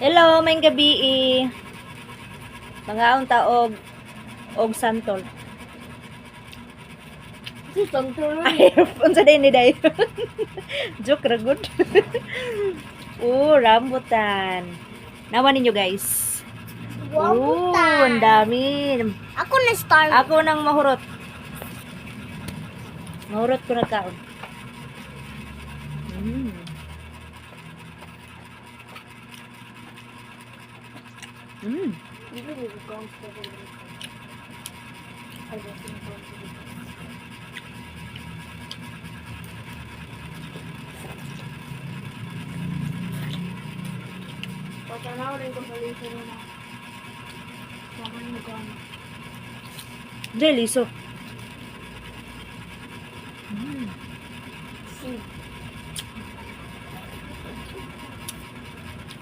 Hello, may gabi Mga taog og santol. Si santol. Ay, unsa din ni day? Joke ra good. Rambutan. Naman ninyo guys. Ang dami. Ako na star. Ako nang mahurot. Mahurot ko na kaon. Patanaw rin ko sa liso na. Kamay mo ka. Deliso.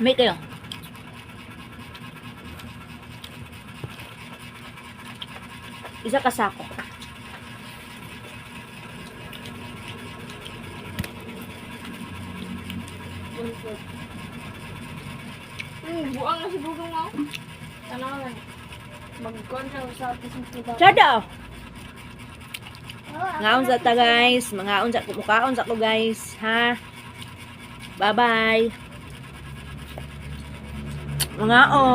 May kayo. Isa ka sako. Buang na si Bugong ako. Tanaw lang. Magkuhan siya sa atis ng kiba. Sada! Ngaon sa ta guys. Mga unsa ko mukaon sa ko guys. Ha? Bye-bye. Mga